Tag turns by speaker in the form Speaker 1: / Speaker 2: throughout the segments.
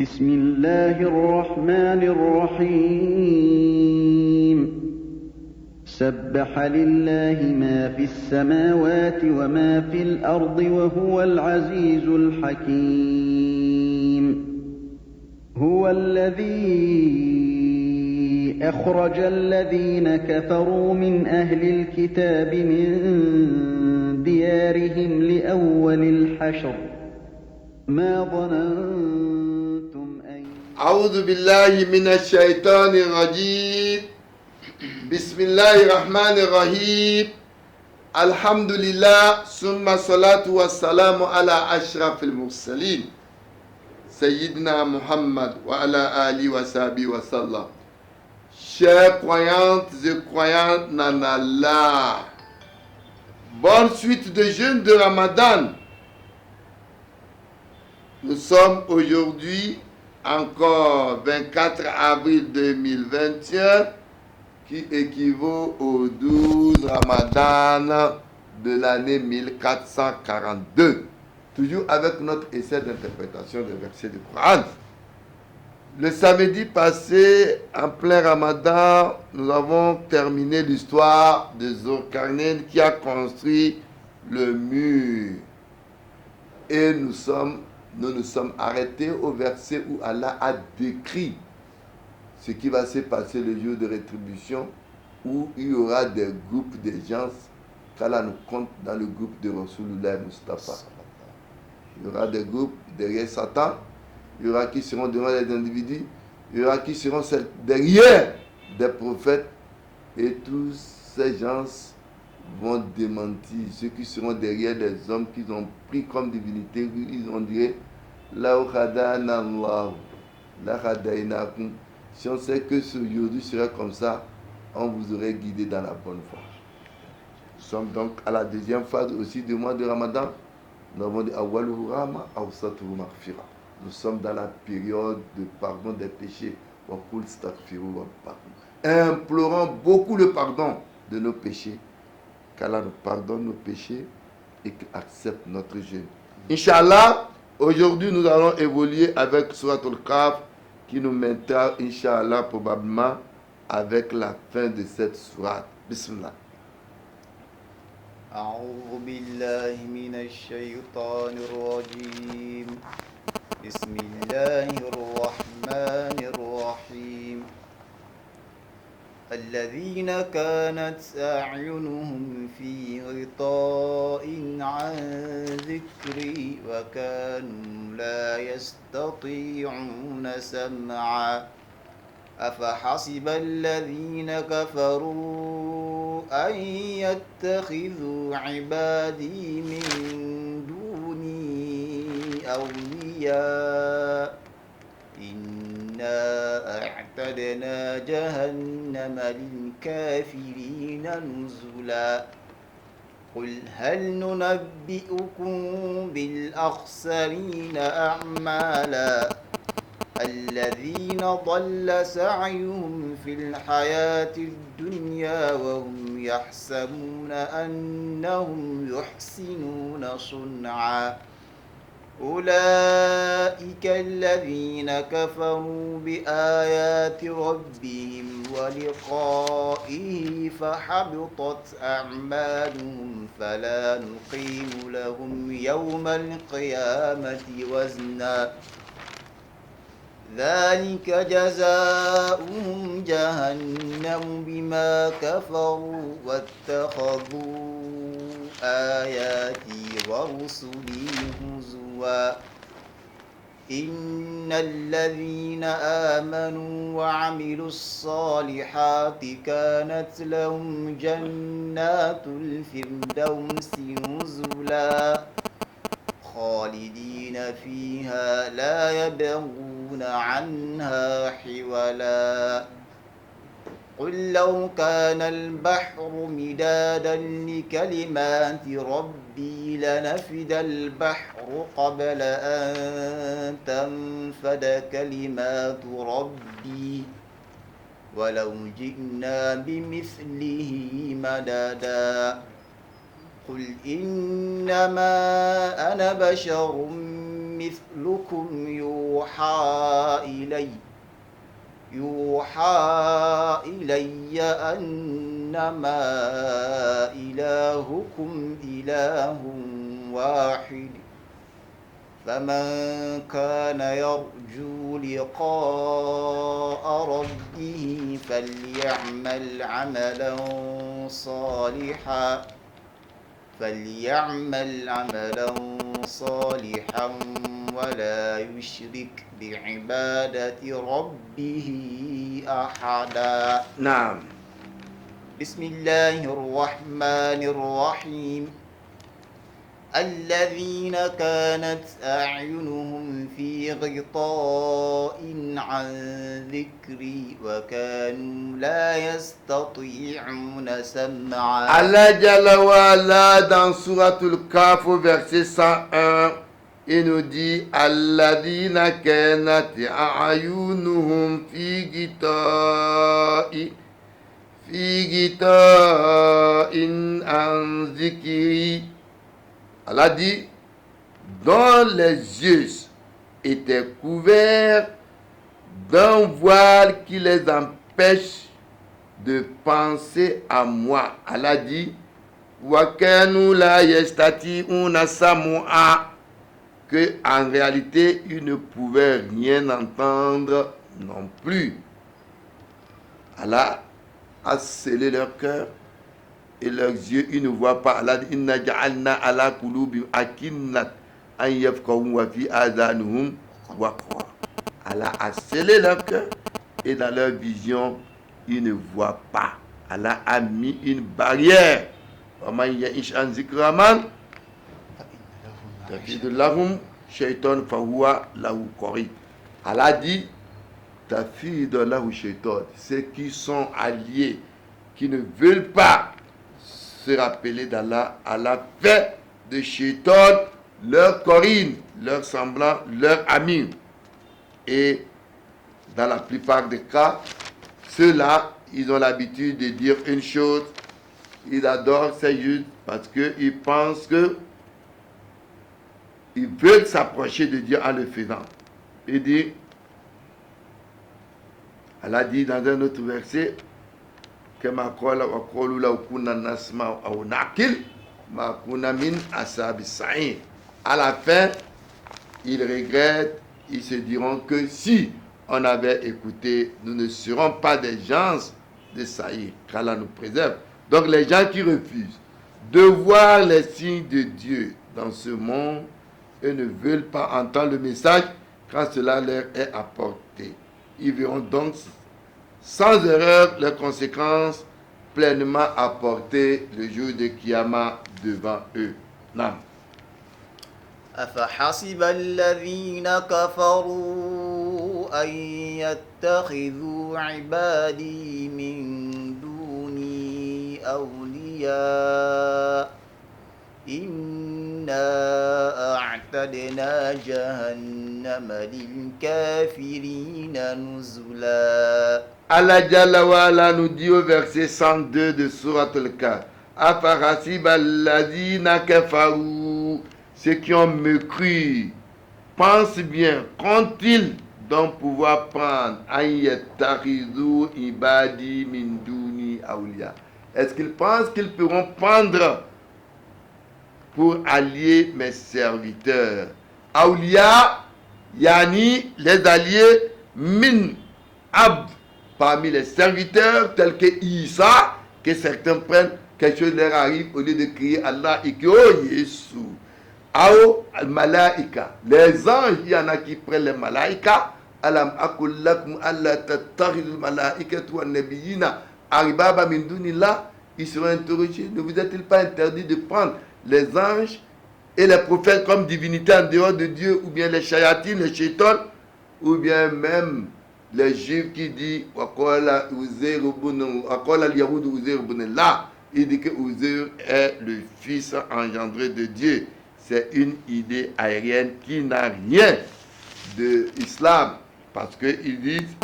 Speaker 1: بسم الله الرحمن الرحيم سبح لله ما في السماوات وما في الأرض وهو العزيز الحكيم هو الذي أخرج الذين كفروا من أهل الكتاب من ديارهم لأول الحشر ما ظننتم أن
Speaker 2: أعوذ بالله من الشيطان الرجيم بسم الله الرحمن الرحيم الحمد لله ثم الصلاة والسلام على أشرف المرسلين سيدنا Muhammad wa ala alihi wa sahbihi wa sallam. Chers croyantes et croyants en Allah, bonne suite de jeûne de Ramadan. Nous sommes aujourd'hui encore 24 avril 2021 qui équivaut au 12 Ramadan de l'année 1442. Toujours avec notre essai d'interprétation des versets du Coran. Le samedi passé, en plein Ramadan, nous avons terminé l'histoire de Zulkarnain qui a construit le mur. Et nous nous sommes arrêtés au verset où Allah a décrit ce qui va se passer le jour de rétribution, où il y aura des groupes de gens qu'Allah nous compte dans le groupe de Rasulullah Mustafa. Il y aura des groupes derrière Satan, il y aura qui seront devant les individus, il y aura qui seront derrière des prophètes, et tous ces gens vont démentir. Ceux qui seront derrière les hommes qu'ils ont pris comme divinité, ils ont dit si on sait que ce aujourd'hui serait comme ça, on vous aurait guidé dans la bonne voie. Nous sommes donc à la deuxième phase aussi du mois de Ramadan. Nous avons dit nous sommes dans la période de pardon des péchés. Implorons beaucoup le pardon de nos péchés, qu'Allah nous pardonne nos péchés et qu'il accepte notre jeûne. Inch'Allah, aujourd'hui nous allons évoluer avec Surat Al-Kahf qui nous mettra, Inch'Allah, probablement avec la fin de cette sourate. Bismillah.
Speaker 3: أعوذ بالله من الشيطان الرجيم بسم الله الرحمن الرحيم الذين كانت أعينهم في غطاء عن ذكري وكانوا لا يستطيعون سمعا أفحسب الذين كفروا أن يتخذوا عبادي من دوني أولياء إنا أعتدنا جهنم للكافرين نزلا قل هل ننبئكم بالأخسرين أعمالا الذين ضل سعيهم في الحياة الدنيا وهم يحسبون أنهم يحسنون صنعا أولئك الذين كفروا بآيات ربهم ولقائه فحبطت أعمالهم فلا نقيم لهم يوم القيامة وزنا ذلك جزاؤهم جهنم بما كفروا واتخذوا آياتي ورسلي هزوا إن الذين آمنوا وعملوا الصالحات كانت لهم جنات الفردوس نزلا خالدين فيها لا يبغون عنها حولا قل لو كان البحر مدادا لكلمات ربي لنفد البحر قبل أن تنفد كلمات ربي ولو جئنا بمثله مددا قل إنما أنا بشر مثلكم يوحى إلي أنما إلهكم إله واحد فمن كان يرجو لقاء ربه فليعمل عملا صالحا ولا يشرك بعبادة ربه أحدا.
Speaker 2: نعم.
Speaker 3: بسم الله الرحمن الرحيم. الذين كانت أعينهم في غطاء عن ذكري وكانوا لا يستطيعون سمعا.
Speaker 2: Allah Jalla wa Ala dans Suratul Kaf verset 101, il nous dit Alladina kanat a'yunuhum fi gita'in an zikri. Allah dit, dont les yeux étaient couverts d'un voile qui les empêche de penser à moi. Allah dit, Wakanu la yastati'una sam'a, que en réalité, ils ne pouvaient rien entendre non plus. Allah a scellé leur cœur et leurs yeux, ils ne voient pas. Allah dit, Inna ja'alna ala qulubihim akinnat an yafqahu wa fi adhanuhum waqra. Allah a scellé leur cœur et dans leur vision, ils ne voient pas. Allah a mis une barrière. وَمَنْ يَعِشْ عَنْ ذِكْرِ الرَّحْمَنِ تَقِيدُ لَهُمْ شَيْطَانٌ فَهُوَ لَهُ قَرِينٌ. Allah dit, تَفِيدُ لَهُ شَيْطَانٌ. Ceux qui sont alliés, qui ne veulent pas se rappeler d'Allah, Allah fait de Shaitan leur Corinne, leur semblant, leur ami. Et dans la plupart des cas, ceux-là, ils ont l'habitude de dire une chose, ils adorent ces juges parce qu'ils pensent que ils veulent s'approcher de Dieu en le faisant. Il dit, Allah dit dans un autre verset, à la fin, ils regrettent, ils se diront que si on avait écouté, nous ne serons pas des gens de saillir, qu'Allah nous préserve. Donc les gens qui refusent de voir les signes de Dieu dans ce monde et ne veulent pas entendre le message quand cela leur est apporté, ils verront donc sans erreur les conséquences pleinement apportées le jour de Kiyama devant eux. Non.
Speaker 3: أفحسب الذين كفروا أن يتخذوا عبادي من دوني أولياء إنا أعتدنا جهنم للكافرين نزلا.
Speaker 2: Allah Jalla wa Ala nous dit au verset 102 de Surat Al-Kahf, Afahasib alladhina kafaru, ceux qui ont mécru, pensent bien, qu'ont-ils donc pouvoir prendre Ayyatakhidhu ibadi min duni awliya? Est-ce qu'ils pensent qu'ils pourront prendre pour allier mes serviteurs? Awliya, yani les alliés min abd, parmi les serviteurs tels que Isa, que certains prennent, quelque chose leur arrive, au lieu de crier Allah et que oh Jésus. Ao al-malaika, les anges, il y en a qui prennent les malaïka. Alam akul lakum alla tattakhidul malaikatu wan nabiyina arbaba min dunillah. Ils seront interrogés. Ne vous est-il pas interdit de prendre les anges et les prophètes comme divinités en dehors de Dieu, ou bien les shayatines, les shaitans, ou bien même les juifs qui disent Waqala al-yahud Uzair ibn Allah. Il dit que Uzair est le fils engendré de Dieu. C'est une idée aérienne qui n'a rien de l'islam, parce qu'ils disent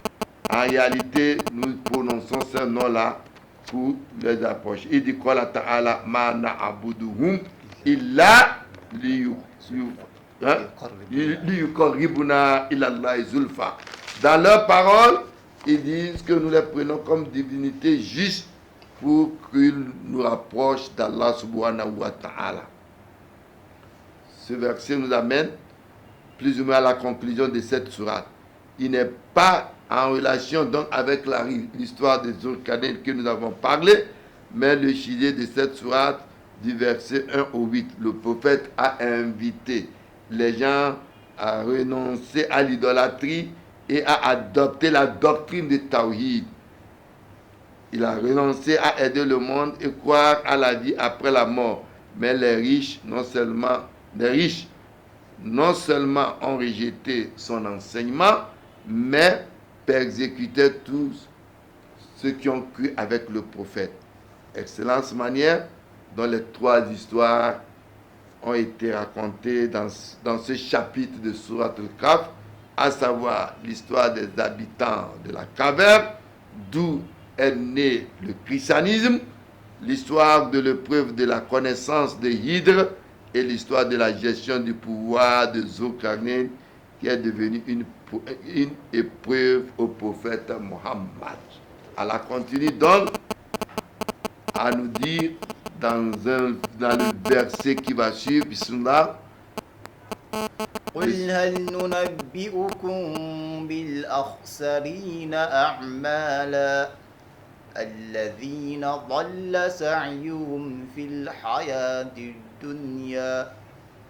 Speaker 2: en réalité nous prononçons ce nom-là pour les approcher. Il dit Qala ta'ala ma na'buduhum illa hein, liyuqarribuna ila Allahi zulfa. Dans leurs paroles, ils disent que nous les prenons comme divinités juste pour qu'ils nous rapprochent d'Allah subhanahu wa ta'ala. Ce verset nous amène plus ou moins à la conclusion de cette sourate. Il n'est pas en relation donc avec l'histoire des Zulkarnain que nous avons parlé, mais le sujet de cette sourate du verset 1 au 8. Le prophète a invité les gens à renoncer à l'idolâtrie et à adopter la doctrine de Tawhid. Il a renoncé à aider le monde et croire à la vie après la mort. Mais les riches, non seulement ont rejeté son enseignement, mais persécutaient tous ceux qui ont cru avec le prophète. Excellente manière dont les trois histoires ont été racontées dans ce chapitre de Surat al-Kahf, à savoir l'histoire des habitants de la caverne, d'où est né le christianisme, l'histoire de l'épreuve de la connaissance de Hydre et l'histoire de la gestion du pouvoir de Zulkarnain qui est devenue une épreuve au prophète Mohammed. Allah continue donc à nous dire dans le verset qui va suivre, Bismillah.
Speaker 3: قل هل ننبئكم بالأخسرين أعمالا الذين ضل سعيهم في الحياة الدنيا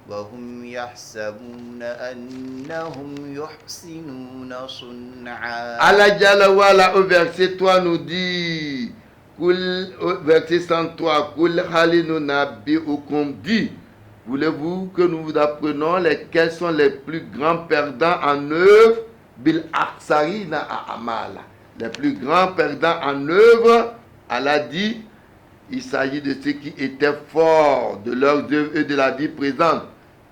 Speaker 3: وهم يحسبون أنهم يحسنون صنعا.
Speaker 2: Allah Jalla wala au verset 3 nous dit, verset 103, Kul halinu nabbi'ukum dit, voulez-vous que nous vous apprenons lesquels sont les plus grands perdants en œuvre? Bil aksarina a'amala. Les plus grands perdants en œuvre, Allah dit, il s'agit de ceux qui étaient forts de leurs œuvres et de la vie présente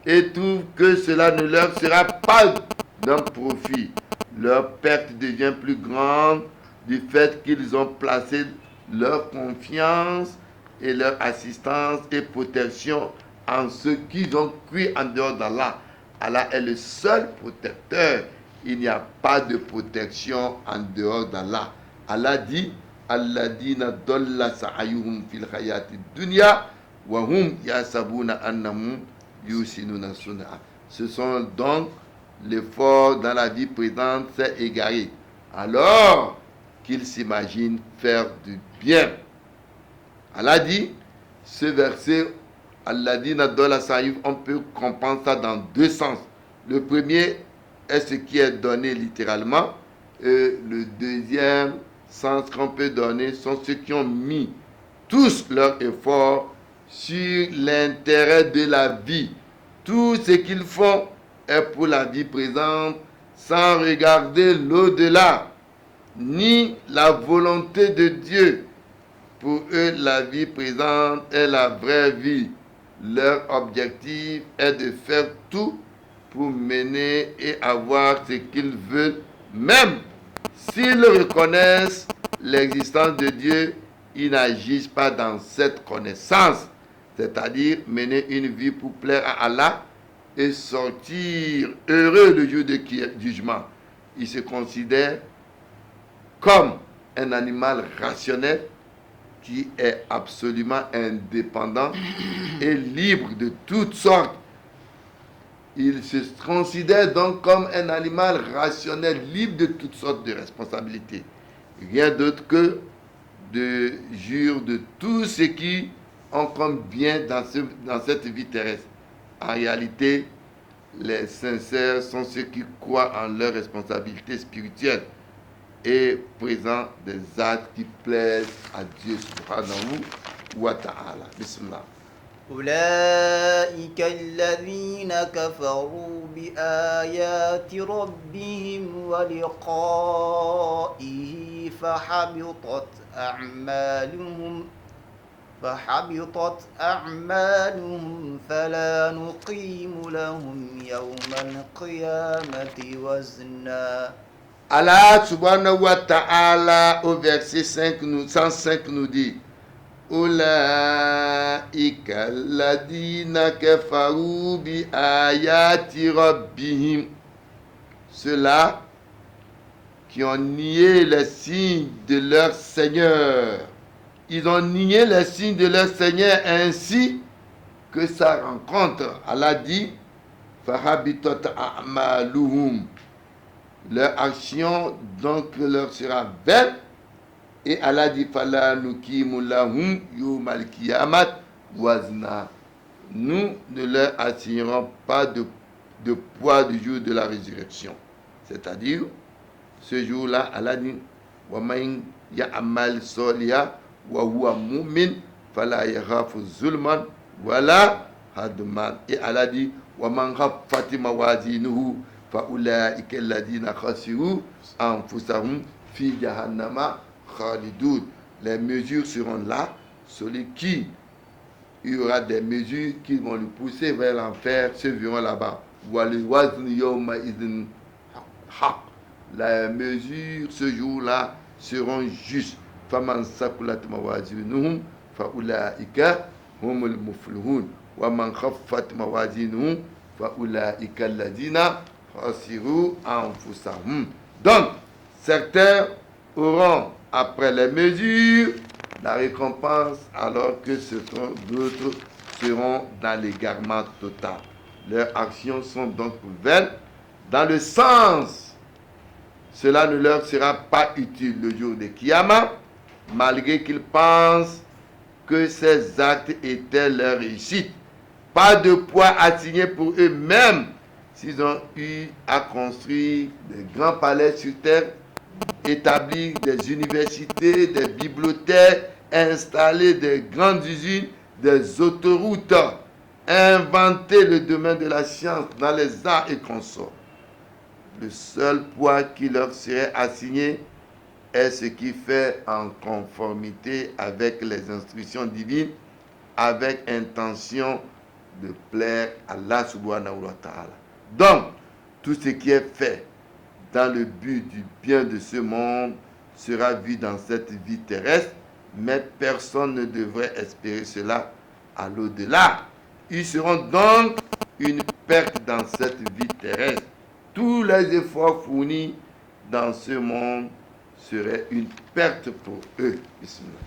Speaker 2: et trouvent que cela ne leur sera pas d'un profit. Leur perte devient plus grande du fait qu'ils ont placé leur confiance et leur assistance et protection en ceux qui ont cru en dehors d'Allah. Allah est le seul protecteur. Il n'y a pas de protection en dehors d'Allah. Allah dit, Alladina dolla sa'ayuhum fil hayati dunya wa hum yasabuna annahum yusinuna sun'a. Ce sont donc l'effort dans la vie présente s'est égaré, alors qu'ils s'imaginent faire du bien. Allah dit, ce verset, Alladina dolla sa'ayuhum, on peut comprendre ça dans deux sens. Le premier est ce qui est donné littéralement, et le deuxième sens qu'on peut donner sont ceux qui ont mis tous leurs efforts sur l'intérêt de la vie. Tout ce qu'ils font est pour la vie présente sans regarder l'au-delà, ni la volonté de Dieu. Pour eux, la vie présente est la vraie vie. Leur objectif est de faire tout pour mener et avoir ce qu'ils veulent, même s'ils reconnaissent l'existence de Dieu, ils n'agissent pas dans cette connaissance, c'est-à-dire mener une vie pour plaire à Allah et sortir heureux le jour de jugement. Ils se considèrent comme un animal rationnel qui est absolument indépendant et libre de toutes sortes. Il se considère donc comme un animal rationnel, libre de toutes sortes de responsabilités. Rien d'autre que de jure de tout ce qui ont comme bien dans cette vie terrestre. En réalité, les sincères sont ceux qui croient en leurs responsabilités spirituelles et présentent des actes qui plaisent à Dieu subhanahu wa ta'ala. Bismillah.
Speaker 3: أولئك الذين كفروا بآيات ربهم ولقائه فحبطت أعمالهم فلا نقيم لهم يوم القيامة وزنا.
Speaker 2: Allah subhanahu wa ta'ala au verset 105 nous dit, أولئك الذين كفروا بآيات ربهم. Ceux-là qui ont nié les signes de leur Seigneur. Ils ont nié les signes de leur Seigneur ainsi que sa rencontre. Allah dit, Fahabitot a'maluhum. Leur action donc leur sera vaine. Et Allah dit, Fala nukimu lahum yumal kiyamat wazna. Nous ne leur assignerons pas de poids du jour de la résurrection. C'est-à-dire, ce jour-là, Allah dit, Wa man ya'mal soliha wa huwa mu'min fala yakhafu zulman wala hadman. Et Allah dit, Wa man khaffat mawazinuhu fa ulaika alladhina khasiru anfusahum fi jahannama khalidun. Les mesures seront là. Celui qui il y aura des mesures qui vont le pousser vers l'enfer, se verront là-bas. Les mesures ce jour-là seront justes. فَمَنْ سَقُلَتْ مَوَازِينُهُمْ فَأُولَٰئِكَ هُمُ الْمُفْلِحُونَ وَمَنْ خَفَّتْ مَوَازِينُهُمْ فَأُولَٰئِكَ الَّذِينَ خَسِرُوا أَنفُسَهُمْ. Donc, certains auront, après les mesures, la récompense, alors que d'autres seront dans l'égarement total. Leurs actions sont donc vaines. Dans le sens, cela ne leur sera pas utile le jour de Kiyama, malgré qu'ils pensent que ces actes étaient leur réussite. Pas de poids assigné pour eux-mêmes s'ils ont eu à construire des grands palais sur terre, établir des universités, des bibliothèques, installer des grandes usines, des autoroutes, inventer le domaine de la science dans les arts et consorts. Le seul poids qui leur serait assigné est ce qui fait en conformité avec les instructions divines, avec intention de plaire à Allah subhanahu wa ta'ala. Donc, tout ce qui est fait dans le but du bien de ce monde sera vu dans cette vie terrestre, mais personne ne devrait espérer cela à l'au-delà. Ils seront donc une perte dans cette vie terrestre. Tous les efforts fournis dans ce monde seraient une perte pour eux. Bismillah.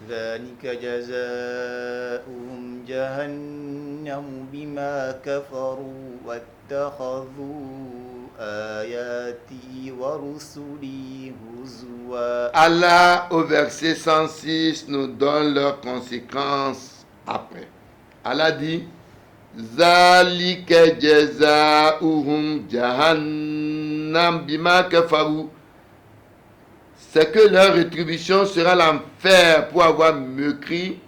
Speaker 3: ذلك جزاؤهم جهنم بما كفروا واتخذوا آياتي ورسلي هزوا.
Speaker 2: Allah, au verset 106, nous donne leurs conséquences après. Allah dit, Zalika jazaa'uhum jahannam bima kafaru. C'est que leur rétribution sera l'enfer pour avoir mécrit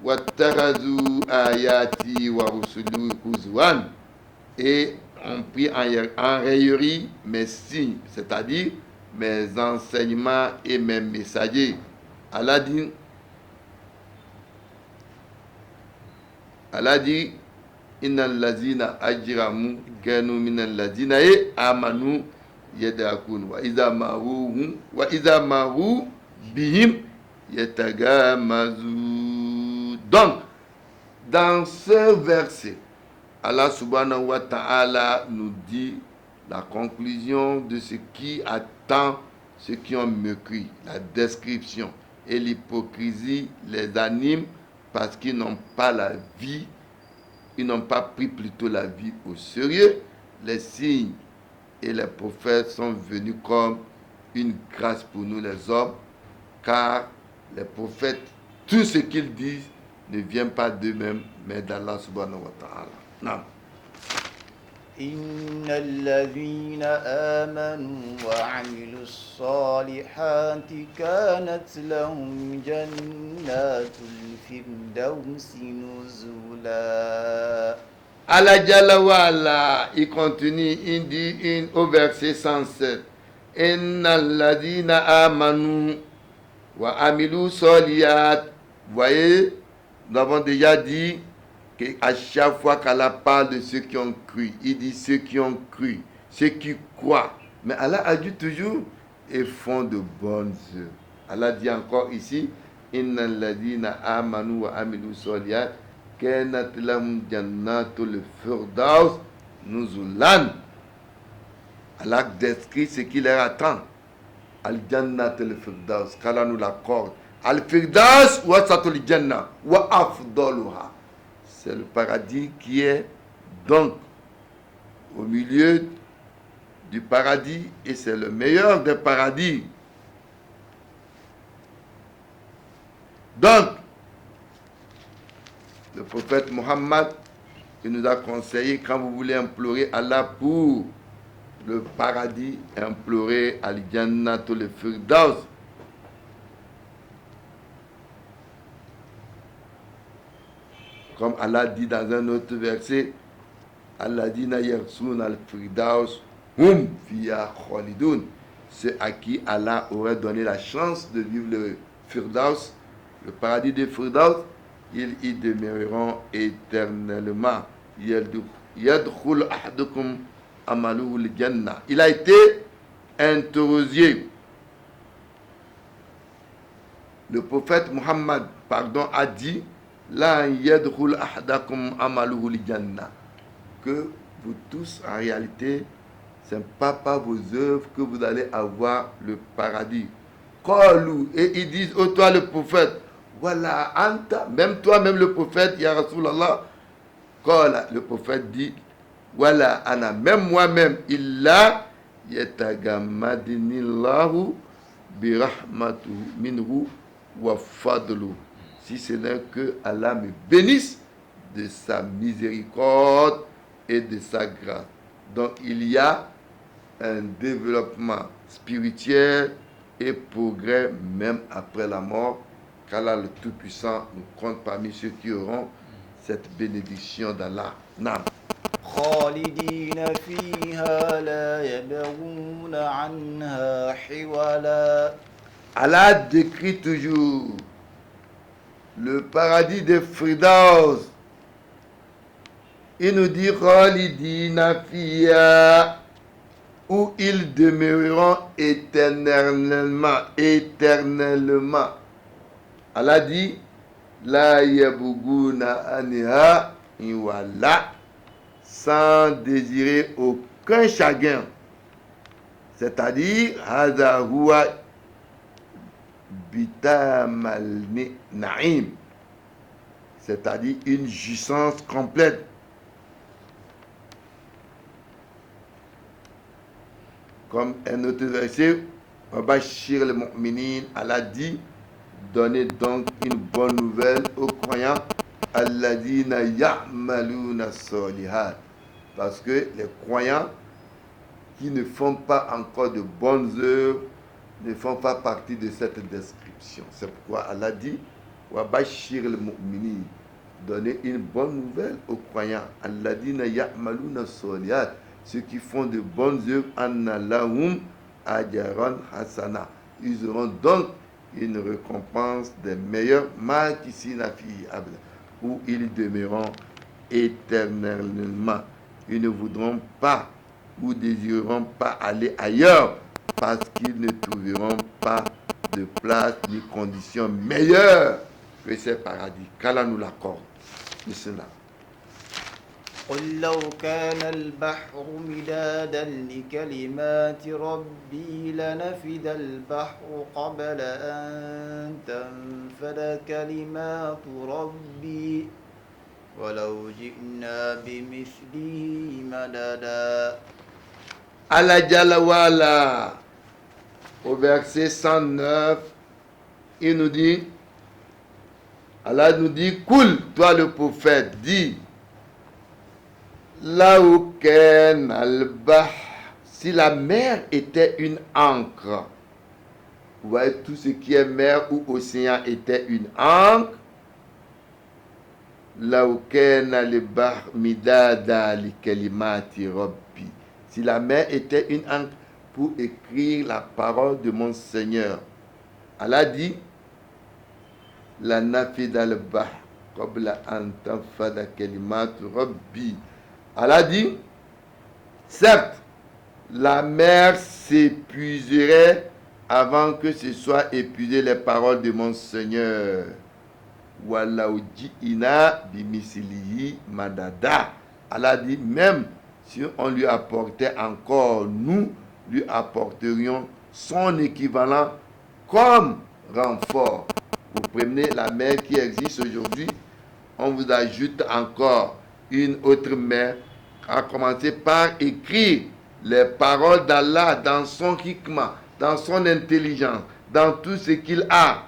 Speaker 2: Wattarazu ayati wa rusulu huzwan, et ont pris en raillerie mes signes, c'est-à-dire mes enseignements et mes messagers. Allah dit Innal lazina ajramu kanu minal lazina amanu yadakun wa iza maru bihim yatagamazu. Donc, dans ce verset, Allah subhanahu wa ta'ala nous dit la conclusion de ce qui attend ceux qui ont mécrit, la description et l'hypocrisie les anime parce qu'ils n'ont pas la vie, ils n'ont pas pris plutôt la vie au sérieux. Les signes et les prophètes sont venus comme une grâce pour nous les hommes, car les prophètes, tout ce qu'ils disent ne vient pas d'eux-mêmes, mais d'Allah subhanahu wa ta'ala. Non.
Speaker 3: إن الذين آمنوا وعملوا الصالحات كانت لهم جنات الفردوس نزلا.
Speaker 2: Allah Jalla wa Ala, il continue, il dit au verset 107, Inna ladina amanu wa amilu soliyat. Vous voyez, nous avons déjà dit qu'à chaque fois qu'Allah parle de ceux qui ont cru, il dit ceux qui ont cru, ceux qui croient. Mais Allah a dit toujours, et font de bonnes œuvres. Allah dit encore ici, innal ladina amanu wa amilu solihat kanat lahum jannatul firdaus nuzulan. Allah décrit ce qui leur attend. Al-jannatul firdaus, qu'Allah nous l'accorde. Al-firdaus wa satul jannah wa afdaluha. C'est le paradis qui est donc au milieu du paradis et c'est le meilleur des paradis. Donc, le prophète Mohammed, il nous a conseillé, quand vous voulez implorer Allah pour le paradis, implorer Al-Jannatul Firdaus. Comme Allah dit dans un autre verset, Alladina yarsoun al-Firdaus hum fiya khalidun. Ceux à qui Allah aurait donné la chance de vivre le Firdaus, le paradis de Firdaus, ils y demeureront éternellement. Yadkhul ahadukum amaluhu al-jannah. Il a été interrogé. Le prophète Muhammad, a dit La yadkhul ahadakum amaluhu al-jannah. Que vous tous, en réalité, ce n'est pas par vos œuvres que vous allez avoir le paradis. Qalu, et ils disent, oh toi le prophète, voilà, anta, même toi, même le prophète, ya Rasulallah. Qala, le prophète dit, voilà, ana, même moi-même, illa yatagammadinillahu birahmatuhu minhu wa fadlu. Si ce n'est que Allah me bénisse de sa miséricorde et de sa grâce. Donc il y a un développement spirituel et progrès même après la mort, qu'Allah le Tout-Puissant nous compte parmi ceux qui auront cette bénédiction d'Allah. Naam.
Speaker 3: خالدين فيها لا يبغون عنها حولا.
Speaker 2: Allah décrit toujours le paradis de Firdaus. Il nous dit Khalidina fiha, où ils demeureront éternellement. Éternellement. Allah dit La yabuguna anha iwala, sans désirer aucun chagrin. C'est-à-dire Hadha huwa bitamal na'im, c'est-à-dire une jouissance complète. Comme un autre verset, Bashir al-mu'minin, Allah dit, donnez donc une bonne nouvelle aux croyants, alladina ya'maluna solihat, parce que les croyants qui ne font pas encore de bonnes œuvres ne font pas partie de cette description. C'est pourquoi Allah dit, Wabashir al-mu'minin, donnez une bonne nouvelle aux croyants, alladina ya'maluna solihat, ceux qui font de bonnes œuvres, anna lahum ajran hasana. Ils auront donc une récompense des meilleurs makisina fi abada, où ils demeureront éternellement. Ils ne voudront pas ou désireront pas aller ailleurs parce qu'ils ne trouveront pas de place ni conditions meilleures que ces paradis. Qu'Allah nous l'accorde. Bismillah.
Speaker 3: قل لو كان البحر مدادا لكلمات ربي لنفد البحر قبل أن تنفد كلمات ربي ولو جئنا بمثله مددا.
Speaker 2: Allah Jalla wa'ala, au verset 109, il nous dit, Allah nous dit, Koul, toi le prophète, dis, Laouken al-Bah, si la mer était une ancre, vous voyez, tout ce qui est mer ou océan était une ancre, Laouken al-Bah midada li kalimati rabbi, si la mer était une encre pour écrire la parole de mon Seigneur. Allah dit, la nafida al-Bah qabla an tanfada kalimatu rabbi. Allah dit, certes, la mer s'épuiserait avant que ce soit épuisé les paroles de mon Seigneur. Walaoudi ina bimisilihi madada. Allah dit, même si on lui apportait encore, nous lui apporterions son équivalent comme renfort. Vous prenez la mer qui existe aujourd'hui, on vous ajoute encore une autre mer, à commencer par écrire les paroles d'Allah dans son hikmah, dans son intelligence, dans tout ce qu'il a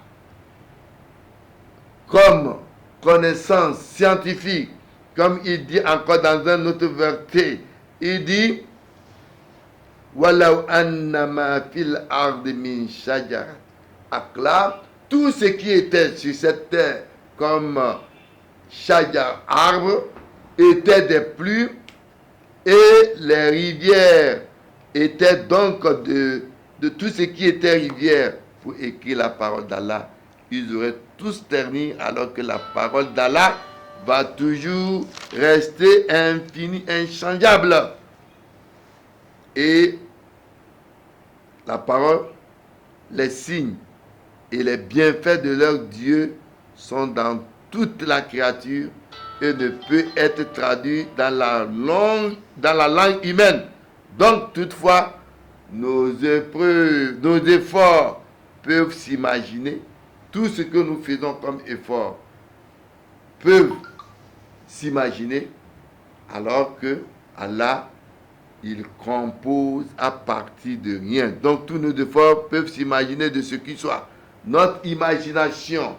Speaker 2: comme connaissance scientifique. Comme il dit encore dans un autre verset, il dit Walau annama fil ardi min shajarat aqlam, tout ce qui était sur cette terre comme shajar, arbre, était des plumes, et les rivières étaient donc de tout ce qui était rivière pour écrire la parole d'Allah. Ils auraient tous terni, alors que la parole d'Allah va toujours rester infinie, inchangeable. Et la parole, les signes et les bienfaits de leur Dieu sont dans toute la créature et ne peut être traduit dans la langue humaine. Donc, toutefois, nos épreuves, nos efforts peuvent s'imaginer. Tout ce que nous faisons comme effort peuvent s'imaginer, alors que Allah, il compose à partir de rien. Donc tous nos efforts peuvent s'imaginer de ce qui soit. Notre imagination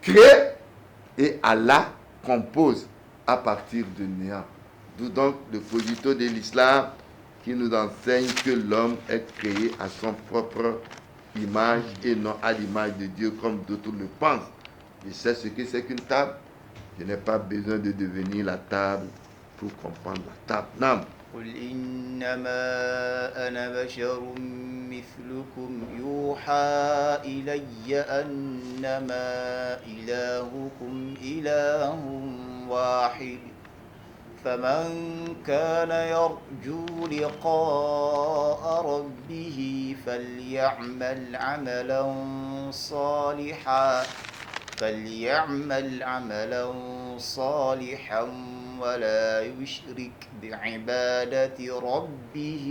Speaker 2: crée et Allah compose à partir de néant. D'où donc le cogito de l'islam qui nous enseigne que l'homme est créé à son propre image et non à l'image de Dieu comme d'autres le pensent. Je sais ce que c'est qu'une table. Je n'ai pas besoin de devenir la table pour comprendre la table. Non.
Speaker 3: قل إنما أنا بشر مثلكم يوحى إلي أنما إلهكم إله واحد فمن كان يرجو لقاء ربه فليعمل عملا صالحا ولا يشرك بعبادة ربه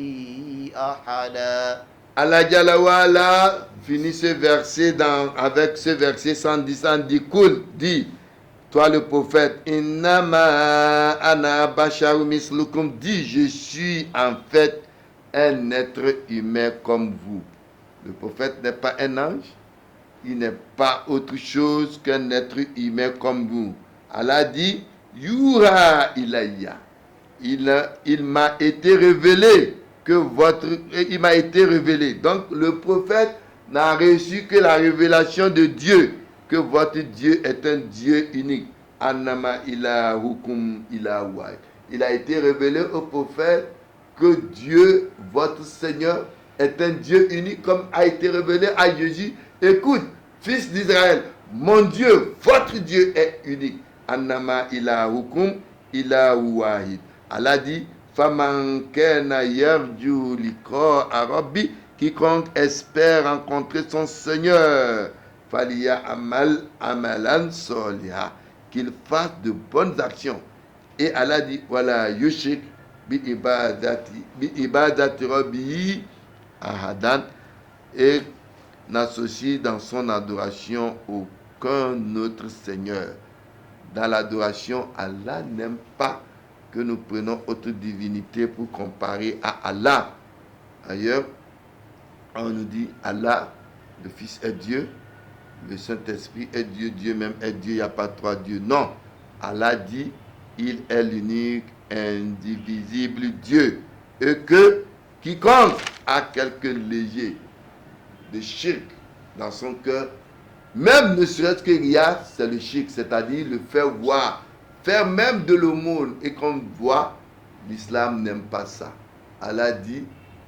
Speaker 3: أحدا.
Speaker 2: Allah Jalawala finit ce verset avec ce verset 110, dit, toi le prophète, Innama ana basharu mislukum, dit, je suis en fait un être humain comme vous. Le prophète n'est pas un ange, il n'est pas autre chose qu'un être humain comme vous. Allah dit, Yura ilayya, il m'a été révélé il m'a été révélé. Donc le prophète n'a reçu que la révélation de Dieu, que votre Dieu est un Dieu unique. Annama ilahukum ilahwai. Il a été révélé au prophète que Dieu, votre Seigneur, est un Dieu unique, comme a été révélé à Jésus. Écoute, fils d'Israël, mon Dieu, votre Dieu est unique. Annama ilahukum ilahwahid. Allah dit, Faman kana yarju liqa rabbi, quiconque espère rencontrer son Seigneur, faliya amal amalan soliha, qu'il fasse de bonnes actions. Et Allah dit, voilà, yushrik bi ibadati rabbi ahadan, et n'associe dans son adoration aucun autre Seigneur. Dans l'adoration, Allah n'aime pas que nous prenons autre divinité pour comparer à Allah. Ailleurs, on nous dit Allah, le Fils est Dieu, le Saint-Esprit est Dieu, Dieu même est Dieu, il n'y a pas trois dieux. Non, Allah dit, il est l'unique, indivisible Dieu. Et que quiconque a quelque léger de shirk dans son cœur, même ne serait-ce que Ria, c'est le shirk, c'est-à-dire le faire voir, faire même de l'aumône et qu'on voit, l'islam n'aime pas ça. Allah dit,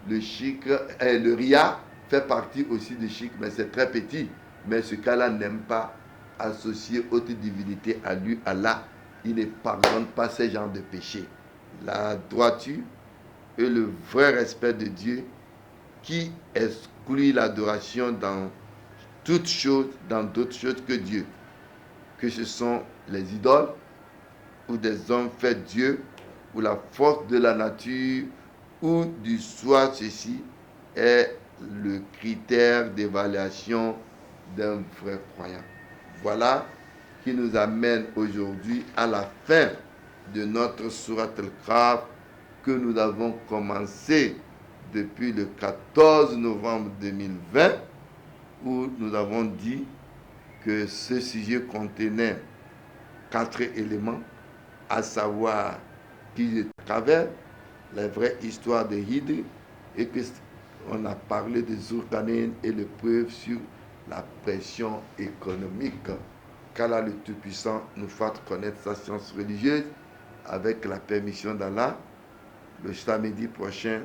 Speaker 2: le shirk, le Ria fait partie aussi du shirk, mais c'est très petit. Mais ce cas-là n'aime pas associer autre divinité à lui, Allah. Il ne pardonne pas ces genres de péchés. La droiture et le vrai respect de Dieu qui exclut l'adoration dans toutes choses, dans d'autres choses que Dieu. Que ce sont les idoles, ou des hommes faits Dieu, ou la force de la nature, ou du soi, ceci est le critère d'évaluation d'un vrai croyant. Voilà qui nous amène aujourd'hui à la fin de notre Surat al-Kahf que nous avons commencé depuis le 14 novembre 2020, où nous avons dit que ce sujet contenait 4 éléments, à savoir qui est travers la vraie histoire de Hydre, et que on a parlé de Zulkarnain et le preuve sur la pression économique. Qu'Allah le Tout-Puissant nous fasse connaître sa science religieuse avec la permission d'Allah. Le samedi prochain,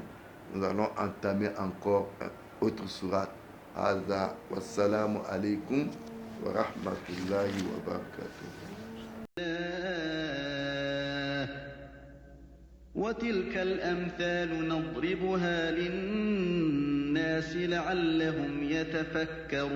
Speaker 2: nous allons entamer encore un autre surat. Hadha wassalamu alaikum wa rahmatullahi wa barakatuh.
Speaker 1: وتلك الأمثال نضربها للناس لعلهم يتفكرون